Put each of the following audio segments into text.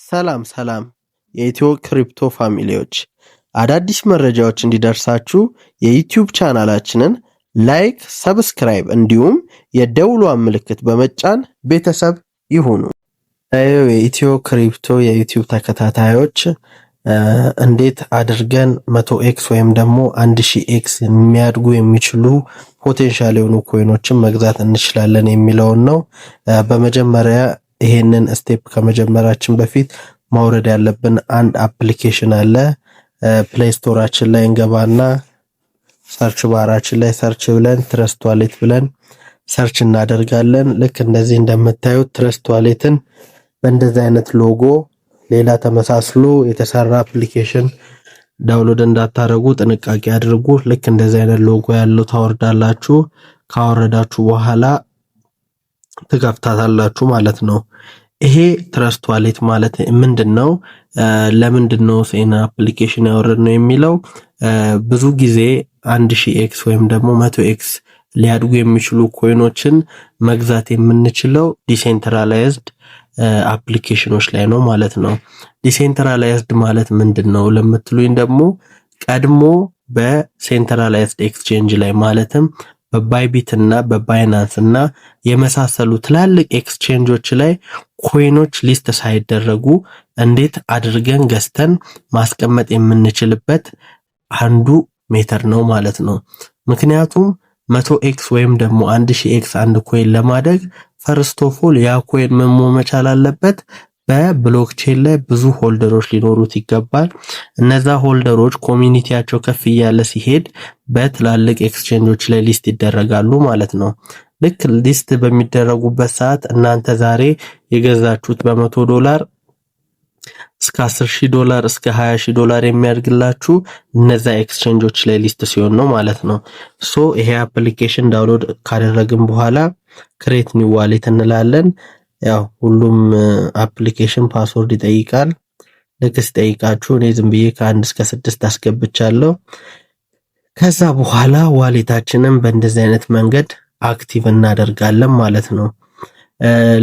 ሰላም ሰላም የኢትዮ ክሪፕቶ ፋሚሊዎች አዳዲስ መረጃዎች እንዲደርሳችሁ የዩቲዩብ ቻናላችንን ላይክ፣ ሰብስክራይብ እንዲሁም የደውሏን ምልክት በመጫን ቤተሰብ ይሁኑ። የኢትዮ ክሪፕቶ የዩቲዩብ ተከታታዮች እንዴት አድርገን 100x ወይም ደግሞ 1000x የሚያድጉ የሚችሉ ፖቴንሻል የሆኑ ኮይኖችን መግዛት እንችላለን የሚለውን ነው። በመጀመሪያ ይሄንን ስቴፕ ከመጀመራችን በፊት ማውረድ ያለብን አንድ አፕሊኬሽን አለ። ፕሌይ ስቶራችን ላይ እንገባና ሰርች ባራችን ላይ ሰርች ብለን ትረስት ዋሌት ብለን ሰርች እናደርጋለን። ልክ እንደዚህ እንደምታዩት ትረስት ዋሌትን በእንደዚህ አይነት ሎጎ ሌላ ተመሳስሎ የተሰራ አፕሊኬሽን ዳውንሎድ እንዳታረጉ ጥንቃቄ አድርጉ። ልክ እንደዚህ አይነት ሎጎ ያለው ታወርዳላችሁ። ካወረዳችሁ በኋላ ትከፍታታላችሁ ማለት ነው። ይሄ ትረስት ዋሌት ማለት ምንድነው? ለምንድነው ሴና አፕሊኬሽን ያወረድነው የሚለው ብዙ ጊዜ 1000x ወይም ደግሞ 100x ሊያድጉ የሚችሉ ኮይኖችን መግዛት የምንችለው ዲሴንትራላይዝድ አፕሊኬሽኖች ላይ ነው ማለት ነው። ዲሴንትራላይዝድ ማለት ምንድነው ለምትሉኝ ደግሞ ቀድሞ በሴንትራላይዝድ ኤክስቼንጅ ላይ ማለትም በባይቢት እና በባይናንስ እና የመሳሰሉ ትላልቅ ኤክስቼንጆች ላይ ኮይኖች ሊስት ሳይደረጉ እንዴት አድርገን ገዝተን ማስቀመጥ የምንችልበት አንዱ ሜተድ ነው ማለት ነው። ምክንያቱም 100x ወይም ደግሞ 1000x አንድ ኮይን ለማደግ ፈርስት ኦፍ ኦል ያ ኮይን መሆን መቻል አለበት በብሎክቼን ላይ ብዙ ሆልደሮች ሊኖሩት ይገባል። እነዛ ሆልደሮች ኮሚኒቲያቸው ከፍ እያለ ሲሄድ በትላልቅ ኤክስቼንጆች ላይ ሊስት ይደረጋሉ ማለት ነው። ልክ ሊስት በሚደረጉበት ሰዓት እናንተ ዛሬ የገዛችሁት $100 እስከ $10,000 እስከ $20,000 የሚያድግላችሁ እነዛ ኤክስቼንጆች ላይ ሊስት ሲሆን ነው ማለት ነው። ሶ ይሄ አፕሊኬሽን ዳውንሎድ ካደረግን በኋላ ክሬት ኒው ዋሌት እንላለን። ያው ሁሉም አፕሊኬሽን ፓስወርድ ይጠይቃል። ልክ ሲጠይቃችሁ እኔ ዝም ብዬ ከ1 እስከ 6 አስገብቻለሁ። ከዛ በኋላ ዋሌታችንን በእንደዚህ አይነት መንገድ አክቲቭ እናደርጋለን ማለት ነው።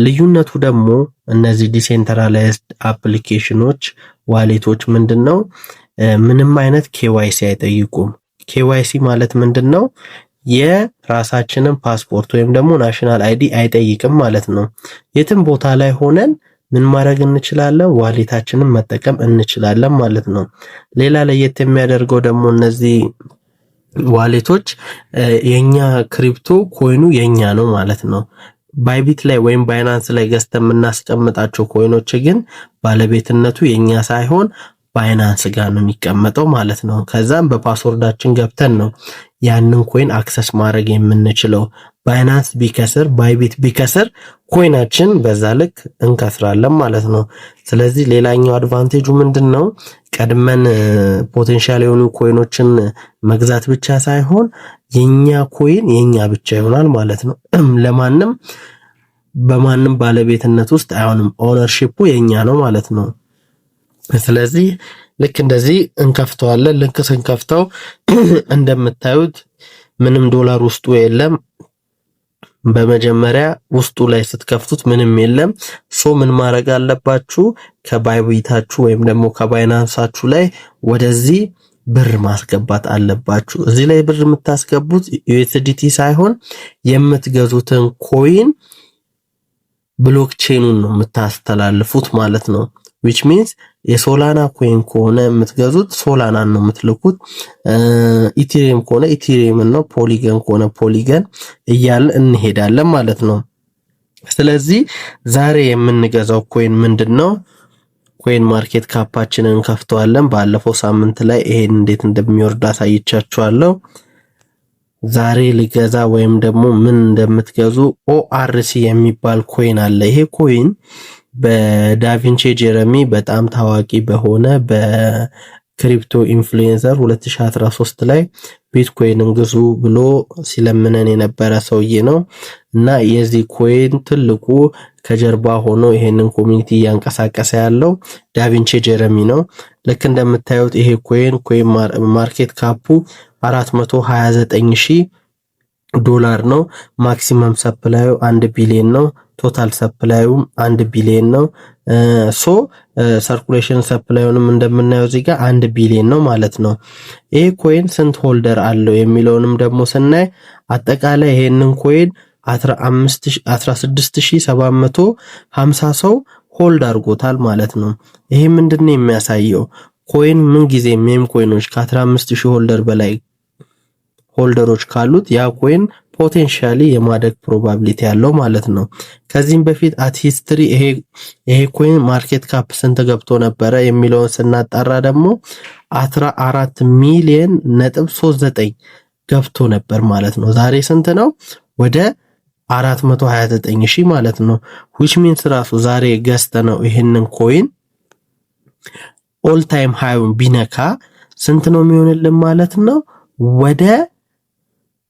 ልዩነቱ ደግሞ እነዚህ ዲሴንትራላይዝድ አፕሊኬሽኖች ዋሌቶች ምንድነው? ምንም አይነት ኬዋይሲ አይጠይቁም። ኬዋይሲ ማለት ምንድነው? የራሳችንን ፓስፖርት ወይም ደግሞ ናሽናል አይዲ አይጠይቅም ማለት ነው። የትም ቦታ ላይ ሆነን ምን ማድረግ እንችላለን? ዋሌታችንን መጠቀም እንችላለን ማለት ነው። ሌላ ለየት የሚያደርገው ደግሞ እነዚህ ዋሌቶች የኛ ክሪፕቶ ኮይኑ የኛ ነው ማለት ነው። ባይቢት ላይ ወይም ባይናንስ ላይ ገዝተን የምናስቀምጣቸው ኮይኖች ግን ባለቤትነቱ የኛ ሳይሆን ባይናንስ ጋር ነው የሚቀመጠው ማለት ነው። ከዛም በፓስወርዳችን ገብተን ነው ያንን ኮይን አክሰስ ማድረግ የምንችለው። ባይናንስ ቢከስር ባይቢት ቢከስር ኮይናችን በዛ ልክ እንከስራለን ማለት ነው። ስለዚህ ሌላኛው አድቫንቴጁ ምንድነው? ቀድመን ፖቴንሻል የሆኑ ኮይኖችን መግዛት ብቻ ሳይሆን የኛ ኮይን የኛ ብቻ ይሆናል ማለት ነው። ለማንም በማንም ባለቤትነት ውስጥ አይሆንም። ኦነርሺፑ የኛ ነው ማለት ነው። ስለዚህ ልክ እንደዚህ እንከፍተዋለን። ልክ ስንከፍተው እንደምታዩት ምንም ዶላር ውስጡ የለም። በመጀመሪያ ውስጡ ላይ ስትከፍቱት ምንም የለም። ሶ ምን ማድረግ አለባችሁ? ከባይቢታችሁ ወይም ደግሞ ከባይናንሳችሁ ላይ ወደዚህ ብር ማስገባት አለባችሁ። እዚህ ላይ ብር የምታስገቡት USDT ሳይሆን የምትገዙትን ኮይን ብሎክቼኑን ነው የምታስተላልፉት ማለት ነው። which means የሶላና ኮይን ከሆነ የምትገዙት ሶላናን ነው የምትልኩት። ኢቲሪየም ከሆነ ኢቲሪየም ነው፣ ፖሊገን ከሆነ ፖሊገን እያልን እንሄዳለን ማለት ነው። ስለዚህ ዛሬ የምንገዛው ኮይን ምንድነው? ኮይን ማርኬት ካፓችንን ከፍተዋለን። ባለፈው ሳምንት ላይ ይሄን እንዴት እንደሚወርድ አሳይቻችኋለሁ። ዛሬ ልገዛ ወይም ደግሞ ምን እንደምትገዙ ORC የሚባል ኮይን አለ። ይሄ ኮይን በዳቪንቺ ጀረሚ በጣም ታዋቂ በሆነ በክሪፕቶ ኢንፍሉዌንሰር 2013 ላይ ቢትኮይንን ግዙ ብሎ ሲለምነን የነበረ ሰውዬ ነው እና የዚህ ኮይን ትልቁ ከጀርባ ሆኖ ይሄንን ኮሚኒቲ እያንቀሳቀሰ ያለው ዳቪንቺ ጀረሚ ነው። ልክ እንደምታዩት ይሄ ኮይን ማርኬት ካፑ $429,000 ነው። ማክሲመም ሰፕላዩ 1 ቢሊዮን ነው። ቶታል ሰፕላዩም 1 ቢሊዮን ነው። ሶ ሰርኩሌሽን ሰፕላዩንም እንደምናየው እዚህ ጋር 1 ቢሊዮን ነው ማለት ነው። ይሄ ኮይን ስንት ሆልደር አለው የሚለውንም ደግሞ ስናይ አጠቃላይ ይሄንን ኮይን 16750 ሰው ሆልድ አድርጎታል ማለት ነው። ይሄ ምንድነው የሚያሳየው? ኮይን ምን ጊዜ ሜም ኮይኖች ከ15000 ሆልደር በላይ ሆልደሮች ካሉት ያ ኮይን ፖቴንሻሊ የማደግ ፕሮባቢሊቲ ያለው ማለት ነው። ከዚህም በፊት አት ሂስትሪ ይሄ ኮይን ማርኬት ካፕ ስንት ገብቶ ነበረ የሚለውን ስናጣራ ደግሞ 14 ሚሊዮን ነጥብ 39 ገብቶ ነበር ማለት ነው። ዛሬ ስንት ነው? ወደ 429000 ማለት ነው። which means ራሱ ዛሬ ገዝተ ነው ይሄንን ኮይን ኦል ታይም ሃይውን ቢነካ ስንት ነው የሚሆንልን ማለት ነው? ወደ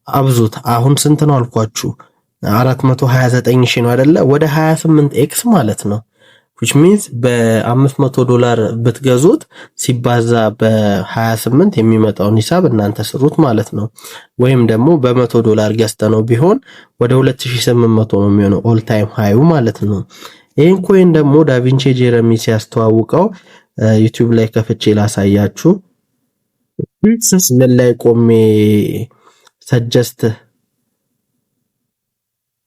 አብዙት አሁን ስንት ነው አልኳችሁ? 429000 ነው አይደለ? ወደ 28x ማለት ነው። which means $500 ብትገዙት ሲባዛ በ28 የሚመጣውን ሂሳብ እናንተ ስሩት ማለት ነው። ወይም ደግሞ በ$100 ገዝተነው ቢሆን ወደ 2800 ነው የሚሆነው ኦል ታይም ሃዩ ማለት ነው። ይሄን ኮይን ደግሞ ዳቪንቺ ጄረሚ ሲያስተዋውቀው ዩቲዩብ ላይ ከፍቼ ላሳያችሁ። ምን ላይ ቆሜ ሰጀስት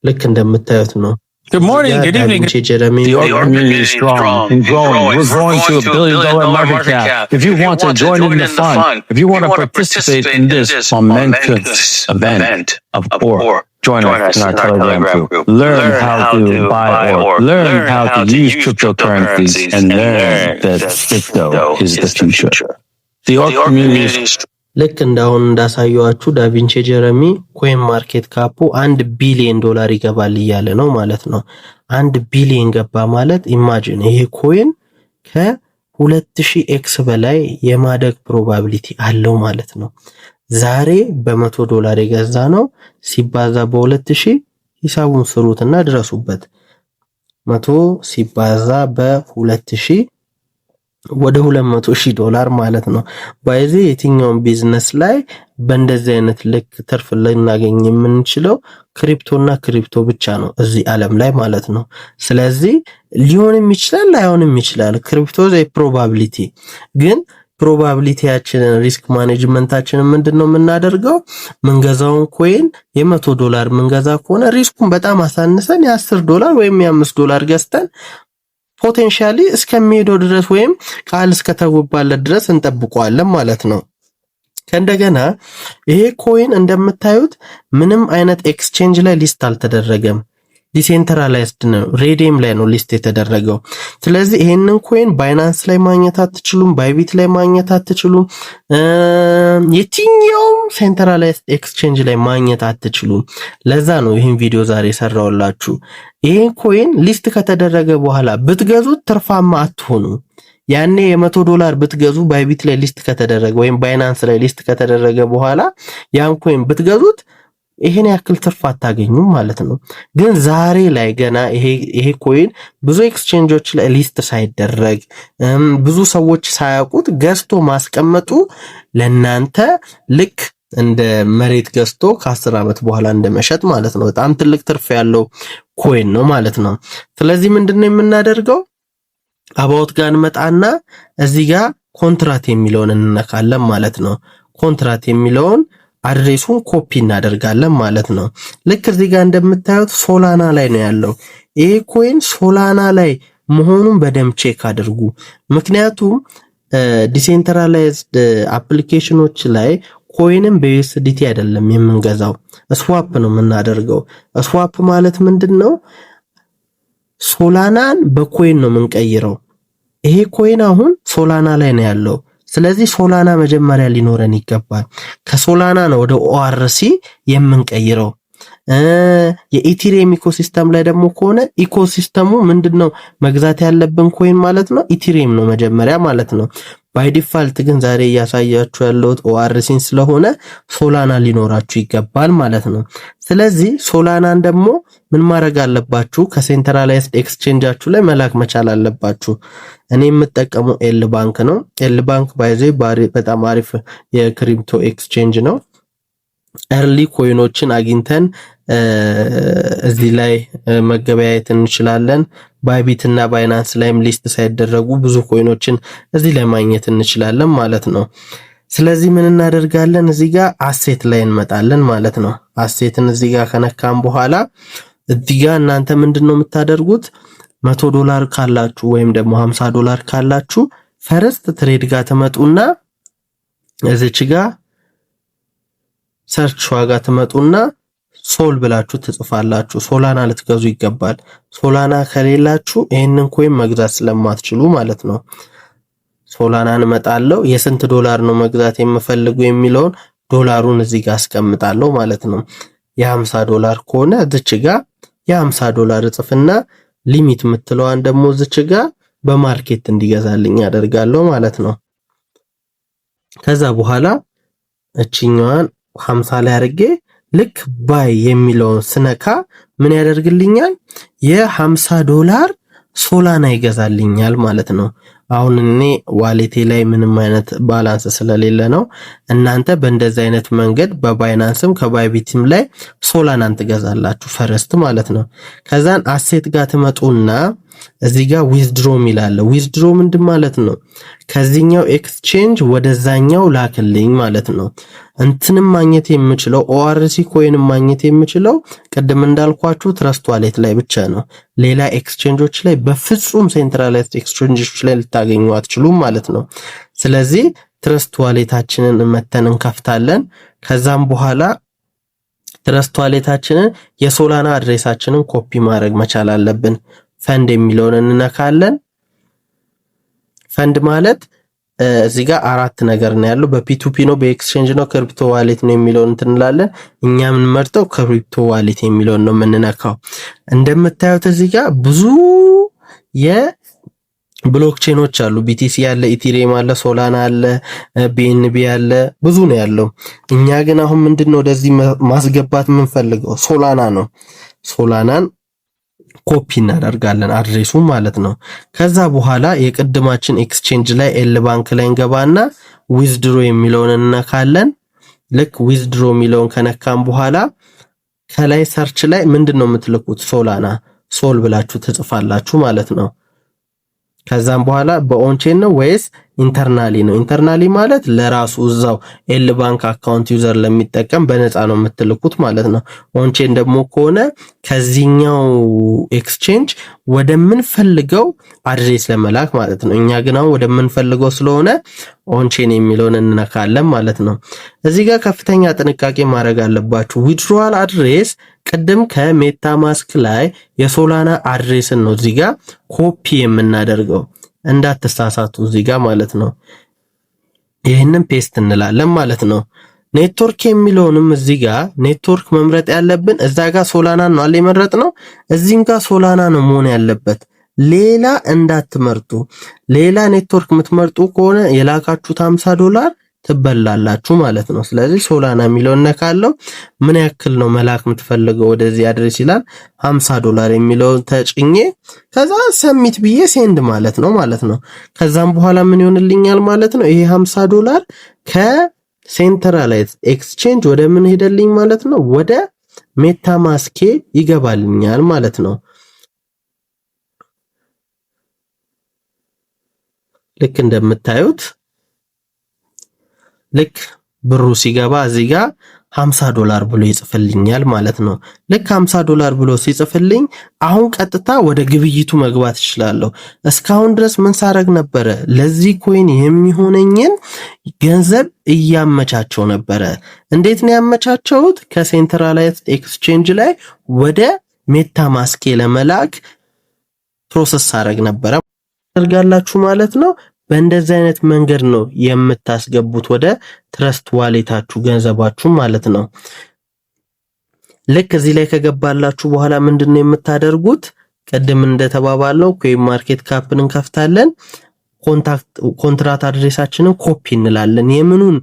ልክ እንደምታዩት ነው። Good morning, good evening. The org community is strong and growing. We're growing to $1 billion market cap. If you want to join in the fun, if you want to participate in this momentous event of OR, join us in our Telegram group. Learn how to buy OR. Learn how to use cryptocurrencies and learn that crypto is the future. The org community is strong. ልክ እንዳሁን እንዳሳየዋችሁ ዳቪንቺ ጄረሚ ኮይን ማርኬት ካፑ $1 ቢሊዮን ይገባል እያለ ነው ማለት ነው። 1 ቢሊዮን ገባ ማለት ኢማጂን ይሄ ኮይን ከ2000x በላይ የማደግ ፕሮባቢሊቲ አለው ማለት ነው። ዛሬ በ$100 የገዛ ነው ሲባዛ በ2000 ሂሳቡን ስሩትና ድረሱበት። 100 ሲባዛ በ2000 ወደ $200,000 ማለት ነው። ባይዚህ የትኛውን ቢዝነስ ላይ በእንደዚህ አይነት ልክ ትርፍ ልናገኝ የምንችለው ክሪፕቶና ክሪፕቶ ብቻ ነው እዚህ ዓለም ላይ ማለት ነው። ስለዚህ ሊሆንም ይችላል ላይሆንም ይችላል። ክሪፕቶ ዘ ፕሮባቢሊቲ ግን ፕሮባቢሊቲያችንን ሪስክ ማኔጅመንታችንን ምንድነው የምናደርገው? ምንገዛውን ኮይን $100 ምንገዛ ከሆነ ሪስኩን በጣም አሳንሰን $10 ወይም $5 ገዝተን ፖቴንሻሊ እስከሚሄደው ድረስ ወይም ቃል እስከተወባለት ድረስ እንጠብቀዋለን ማለት ነው። ከእንደገና ይሄ ኮይን እንደምታዩት ምንም አይነት ኤክስቼንጅ ላይ ሊስት አልተደረገም። ዲሴንትራላይዝድ ነው። ሬዲየም ላይ ነው ሊስት የተደረገው። ስለዚህ ይሄንን ኮይን ባይናንስ ላይ ማግኘት አትችሉም፣ ባይቢት ላይ ማግኘት አትችሉም፣ የትኛውም ሴንትራላይዝድ ኤክስቼንጅ ላይ ማግኘት አትችሉም። ለዛ ነው ይሄን ቪዲዮ ዛሬ ሰራውላችሁ። ይሄን ኮይን ሊስት ከተደረገ በኋላ ብትገዙት ትርፋማ አትሆኑ። ያኔ $100 ብትገዙ ባይቢት ላይ ሊስት ከተደረገ ወይም ባይናንስ ላይ ሊስት ከተደረገ በኋላ ያን ኮይን ብትገዙት ይሄን ያክል ትርፍ አታገኙም ማለት ነው። ግን ዛሬ ላይ ገና ይሄ ኮይን ብዙ ኤክስቼንጆች ላይ ሊስት ሳይደረግ ብዙ ሰዎች ሳያውቁት ገዝቶ ማስቀመጡ ለናንተ ልክ እንደ መሬት ገዝቶ ከ10 ዓመት በኋላ እንደመሸጥ ማለት ነው። በጣም ትልቅ ትርፍ ያለው ኮይን ነው ማለት ነው። ስለዚህ ምንድነው የምናደርገው? አባውት ጋር እንመጣና እዚህ ጋር ኮንትራት የሚለውን እንነካለን ማለት ነው። ኮንትራት የሚለውን አድሬሱን ኮፒ እናደርጋለን ማለት ነው። ልክ እዚህ ጋር እንደምታዩት ሶላና ላይ ነው ያለው። ይሄ ኮይን ሶላና ላይ መሆኑን በደንብ ቼክ አድርጉ። ምክንያቱም ዲሴንትራላይዝድ አፕሊኬሽኖች ላይ ኮይንን በዩኤስዲቲ አይደለም የምንገዛው፣ ስዋፕ ነው የምናደርገው። ስዋፕ ማለት ምንድነው? ሶላናን በኮይን ነው የምንቀይረው። ይሄ ኮይን አሁን ሶላና ላይ ነው ያለው። ስለዚህ ሶላና መጀመሪያ ሊኖረን ይገባል። ከሶላና ነው ወደ ኦአርሲ የምንቀይረው። የኢቲሪየም ኢኮሲስተም ላይ ደግሞ ከሆነ ኢኮሲስተሙ ምንድነው መግዛት ያለብን ኮይን ማለት ነው? ኢቲሪየም ነው መጀመሪያ ማለት ነው። ባይ ዲፋልት ግን ዛሬ እያሳያችሁ ያለሁት ኦአርሲን ስለሆነ ሶላና ሊኖራችሁ ይገባል ማለት ነው። ስለዚህ ሶላናን ደግሞ ምን ማድረግ አለባችሁ? ከሴንትራላይዝድ ኤክስቼንጃችሁ ላይ መላክ መቻል አለባችሁ። እኔ የምጠቀመው ኤል ባንክ ነው። ኤል ባንክ ባይዘ በጣም አሪፍ የክሪፕቶ ኤክስቼንጅ ነው። ኤርሊ ኮይኖችን አግኝተን እዚህ ላይ መገበያየት እንችላለን። ባይቢት እና ባይናንስ ላይም ሊስት ሳይደረጉ ብዙ ኮይኖችን እዚህ ላይ ማግኘት እንችላለን ማለት ነው። ስለዚህ ምን እናደርጋለን? እዚህ ጋር አሴት ላይ እንመጣለን ማለት ነው። አሴትን እዚህ ጋር ከነካም በኋላ እዚህ ጋር እናንተ ምንድነው የምታደርጉት? $100 ካላችሁ ወይም ደግሞ $50 ካላችሁ ፈርስት ትሬድ ጋር ተመጡና እዚች ጋር ሰርች ዋጋ ተመጡና ሶል ብላችሁ ትጽፋላችሁ። ሶላና ልትገዙ ይገባል። ሶላና ከሌላችሁ ይሄንን ኮይን መግዛት ስለማትችሉ ማለት ነው። ሶላናን እመጣለሁ። የስንት ዶላር ነው መግዛት የምፈልገው የሚለውን ዶላሩን እዚህ ጋር አስቀምጣለሁ ማለት ነው። የ$50 ከሆነ እዚች ጋር የ$50 እጽፍና ሊሚት የምትለዋን ደግሞ እዚች ጋር በማርኬት እንዲገዛልኝ ያደርጋለሁ ማለት ነው። ከዛ በኋላ እቺኛዋን 50 ላይ አድርጌ ልክ ባይ የሚለውን ስነካ ምን ያደርግልኛል? የ$50 ሶላና ይገዛልኛል ማለት ነው። አሁን እኔ ዋሌቴ ላይ ምንም አይነት ባላንስ ስለሌለ ነው። እናንተ በእንደዚህ አይነት መንገድ በባይናንስም ከባይቢትም ላይ ሶላናን ትገዛላችሁ ፈርስት ማለት ነው። ከዛን አሴት ጋር ትመጡና እዚህ ጋር ዊዝድሮ ሚላለ። ዊዝድሮ ምንድን ማለት ነው? ከዚህኛው ኤክስቼንጅ ወደዛኛው ላክልኝ ማለት ነው። እንትንም ማግኘት የምችለው ORC ኮይንም ማግኘት የምችለው ቅድም እንዳልኳችሁ ትረስት ዋሌት ላይ ብቻ ነው። ሌላ ኤክስቼንጆች ላይ በፍጹም ሴንትራላይዝድ ኤክስቼንጆች ላይ ልታገኙ አትችሉም ማለት ነው። ስለዚህ ትረስት ዋሌታችንን መተን እንከፍታለን። ከዛም በኋላ ትረስት ዋሌታችንን የሶላና አድሬሳችንን ኮፒ ማድረግ መቻል አለብን። ፈንድ የሚለውን እንነካለን። ፈንድ ማለት እዚህ ጋር አራት ነገር ነው ያለው። በፒቱፒ ነው፣ በኤክስቼንጅ ነው፣ ክሪፕቶ ዋሌት ነው የሚለውን እንላለን። እኛ የምንመርጠው ክሪፕቶ ዋሌት የሚለውን ነው የምንነካው። እንደምታዩት እዚህ ጋር ብዙ የብሎክቼኖች አሉ። BTC ያለ፣ ኢቲሪየም አለ፣ ሶላና አለ፣ BNB አለ፣ ብዙ ነው ያለው። እኛ ግን አሁን ምንድነው ወደዚህ ማስገባት የምንፈልገው ሶላና ነው። ሶላናን ኮፒ እናደርጋለን አድሬሱን ማለት ነው። ከዛ በኋላ የቅድማችን ኤክስቼንጅ ላይ ኤል ባንክ ላይ እንገባና ዊዝድሮ የሚለውን እንነካለን። ልክ ዊዝድሮ የሚለውን ከነካም በኋላ ከላይ ሰርች ላይ ምንድነው የምትልኩት? ሶላና ሶል ብላችሁ ትጽፋላችሁ ማለት ነው። ከዛም በኋላ በኦንቼን ነው ወይስ ኢንተርናሊ ነው? ኢንተርናሊ ማለት ለራሱ እዛው ኤል ባንክ አካውንት ዩዘር ለሚጠቀም በነፃ ነው የምትልኩት ማለት ነው። ኦንቼን ደግሞ ከሆነ ከዚህኛው ኤክስቼንጅ ወደምንፈልገው አድሬስ ለመላክ ማለት ነው። እኛ ግን አሁን ወደምንፈልገው ስለሆነ ኦንቼን የሚለውን እንነካለን ማለት ነው። እዚህ ጋር ከፍተኛ ጥንቃቄ ማድረግ አለባችሁ። ዊድሮዋል አድሬስ ቅድም ከሜታ ማስክ ላይ የሶላና አድሬስን ነው እዚህ ጋር ኮፒ የምናደርገው፣ እንዳትሳሳቱ እዚህ ጋር ማለት ነው። ይህንን ፔስት እንላለን ማለት ነው። ኔትወርክ የሚለውንም እዚህ ጋር ኔትወርክ መምረጥ ያለብን እዛ ጋር ሶላና ነው አለ የመረጥ ነው። እዚህም ጋር ሶላና ነው መሆን ያለበት፣ ሌላ እንዳትመርጡ። ሌላ ኔትወርክ የምትመርጡ ከሆነ የላካችሁት $50 ትበላላችሁ ማለት ነው። ስለዚህ ሶላና የሚለውን ነካለው። ምን ያክል ነው መላክ የምትፈልገው ወደዚህ አድሬስ ይላል። $50 የሚለውን ተጭኜ ከዛ ሰሚት ብዬ ሴንድ ማለት ነው። ከዛም በኋላ ምን ይሆንልኛል ማለት ነው? ይሄ $50 ከሴንትራላይዝ ኤክስቼንጅ ወደ ምን ሄደልኝ ማለት ነው? ወደ ሜታ ማስኬ ይገባልኛል ማለት ነው። ልክ እንደምታዩት ልክ ብሩ ሲገባ እዚህ ጋር $50 ብሎ ይጽፍልኛል ማለት ነው። ልክ $50 ብሎ ሲጽፍልኝ አሁን ቀጥታ ወደ ግብይቱ መግባት እችላለሁ። እስካሁን ድረስ ምን ሳረግ ነበረ? ለዚህ ኮይን የሚሆነኝን ገንዘብ እያመቻቸው ነበረ። እንዴት ነው ያመቻቸውት? ከሴንትራላይዝድ ኤክስቼንጅ ላይ ወደ ሜታ ማስኬ ለመላክ ፕሮሰስ ሳረግ ነበረ አድርጋላችሁ ማለት ነው። በእንደዚህ አይነት መንገድ ነው የምታስገቡት ወደ ትረስት ዋሌታችሁ ገንዘባችሁ ማለት ነው። ልክ እዚህ ላይ ከገባላችሁ በኋላ ምንድነው የምታደርጉት? ቅድም እንደተባባለው ኮይን ማርኬት ካፕን እንከፍታለን። ኮንትራት አድሬሳችንን ኮፒ እንላለን። የምኑን?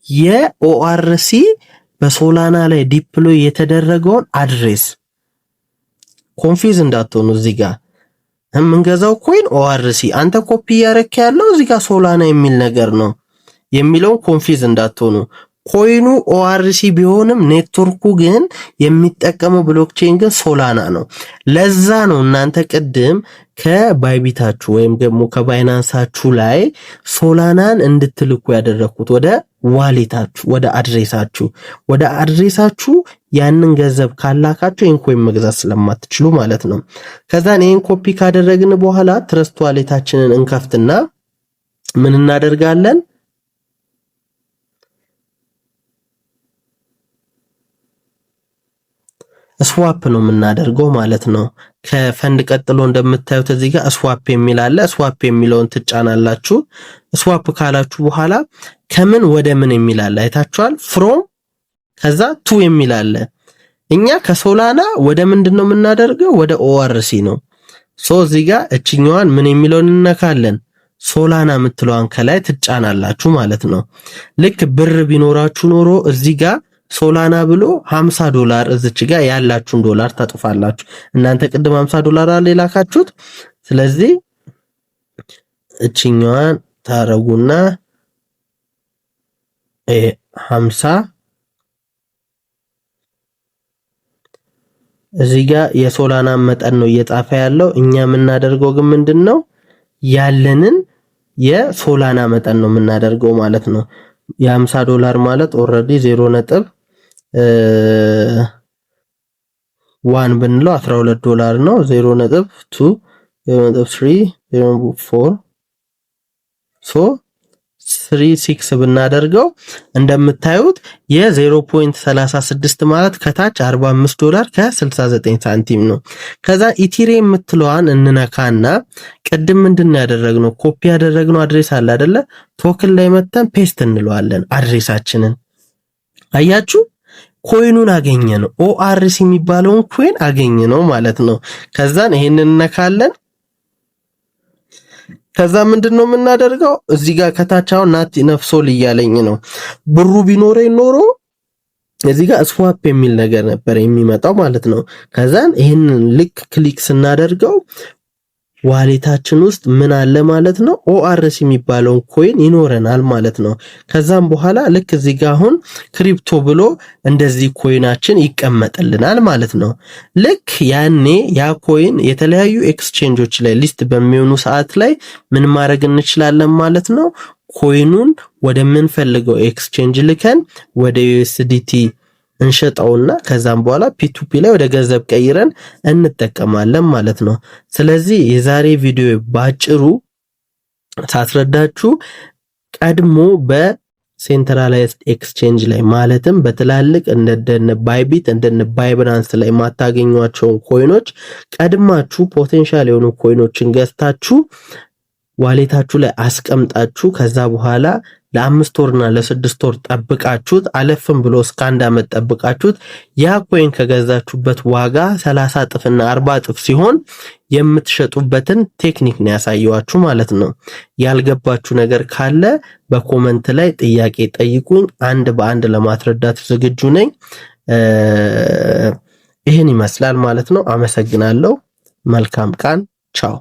የኦአርሲ በሶላና ላይ ዲፕሎይ የተደረገውን አድሬስ። ኮንፊውዝ እንዳትሆኑ እዚህ ጋር የምንገዛው ኮይን ORC አንተ ኮፒ ያረክ ያለው እዚህ ጋር ሶላና የሚል ነገር ነው የሚለው ኮንፊዝ እንዳትሆኑ። ኮይኑ ORC ቢሆንም ኔትወርኩ ግን የሚጠቀመው ብሎክቼን ግን ሶላና ነው። ለዛ ነው እናንተ ቅድም ከባይቢታችሁ ወይም ደግሞ ከባይናንሳችሁ ላይ ሶላናን እንድትልኩ ያደረኩት ወደ ዋሌታችሁ ወደ አድሬሳችሁ ያንን ገንዘብ ካላካችሁ ይሄን ኮይን መግዛት ስለማትችሉ ማለት ነው። ከዛን ይሄን ኮፒ ካደረግን በኋላ ትረስት ዋሌታችንን እንከፍትና ምን እናደርጋለን? ስዋፕ ነው የምናደርገው ማለት ነው። ከፈንድ ቀጥሎ እንደምታዩት እዚህ ጋር ስዋፕ የሚል አለ። ስዋፕ የሚለውን ትጫናላችሁ። ስዋፕ ካላችሁ በኋላ ከምን ወደ ምን የሚል አለ አይታችኋል። ፍሮም ከዛ ቱ የሚል አለ። እኛ ከሶላና ወደ ምንድነው የምናደርገው? ወደ ORC ነው። እዚህ ጋር እችኛዋን ምን የሚለውን እንነካለን? ሶላና የምትለዋን ከላይ ትጫናላችሁ ማለት ነው። ልክ ብር ቢኖራችሁ ኖሮ እዚህ ጋር ሶላና ብሎ $50 እዚች ጋር ያላችሁን ዶላር ታጥፋላችሁ። እናንተ ቅድም $50 አለ የላካችሁት። ስለዚህ እቺኛዋን ታረጉና 50 እዚህ ጋር የሶላና መጠን ነው እየጻፈ ያለው። እኛ የምናደርገው ግን ምንድነው ያለንን የሶላና መጠን ነው የምናደርገው ማለት ነው። የ$50 ማለት ኦሬዲ 0.1 ብንለው $12 ነው። 0.2 0.3 0.4 36 ብናደርገው እንደምታዩት የ0.36 ማለት ከታች $45 ከ69 ሳንቲም ነው። ከዛ ኢቲሪየም የምትለዋን እንነካና ቅድም ምንድነው ያደረግነው? ኮፒ ያደረግነው አድሬስ አለ አይደለ? ቶክን ላይ መተን ፔስት እንለዋለን አድሬሳችንን። አያችሁ ኮይኑን አገኘነው። ORC የሚባለውን ኮይን አገኘነው ማለት ነው። ከዛን ይሄንን እንነካለን። ከዛ ምንድነው የምናደርገው? እዚህ ጋር ከታቻው ናት ነፍሶል እያለኝ ነው። ብሩ ቢኖረኝ ኖሮ እዚህ ጋር ስዋፕ የሚል ነገር ነበር የሚመጣው ማለት ነው። ከዛን ይሄንን ልክ ክሊክ ስናደርገው ዋሌታችን ውስጥ ምን አለ ማለት ነው? ORC የሚባለውን ኮይን ይኖረናል ማለት ነው። ከዛም በኋላ ልክ እዚህ ጋር አሁን ክሪፕቶ ብሎ እንደዚህ ኮይናችን ይቀመጥልናል ማለት ነው። ልክ ያኔ ያ ኮይን የተለያዩ ኤክስቼንጆች ላይ ሊስት በሚሆኑ ሰዓት ላይ ምን ማድረግ እንችላለን ማለት ነው? ኮይኑን ወደምንፈልገው ኤክስቼንጅ ልከን ወደ USDT እንሸጣውና ከዛም በኋላ P2P ላይ ወደ ገንዘብ ቀይረን እንጠቀማለን ማለት ነው። ስለዚህ የዛሬ ቪዲዮ ባጭሩ ሳስረዳችሁ ቀድሞ በሴንትራላይዝድ ኤክስቼንጅ ላይ ማለትም በትላልቅ እንደነ ባይቢት እንደነ ባይብራንስ ላይ ማታገኟቸውን ኮይኖች ቀድማችሁ ፖቴንሻል የሆኑ ኮይኖችን ገዝታችሁ ዋሌታችሁ ላይ አስቀምጣችሁ ከዛ በኋላ ለ5 ወርና ለ6 ወር ጠብቃችሁት አለፍም ብሎ እስከ 1 አመት ጠብቃችሁት ያ ኮይን ከገዛችሁበት ዋጋ 30 እጥፍና 40 እጥፍ ሲሆን የምትሸጡበትን ቴክኒክ ነው ያሳየዋችሁ ማለት ነው። ያልገባችሁ ነገር ካለ በኮሜንት ላይ ጥያቄ ጠይቁኝ፣ አንድ በአንድ ለማስረዳት ዝግጁ ነኝ። ይሄን ይመስላል ማለት ነው። አመሰግናለሁ። መልካም ቀን። ቻው።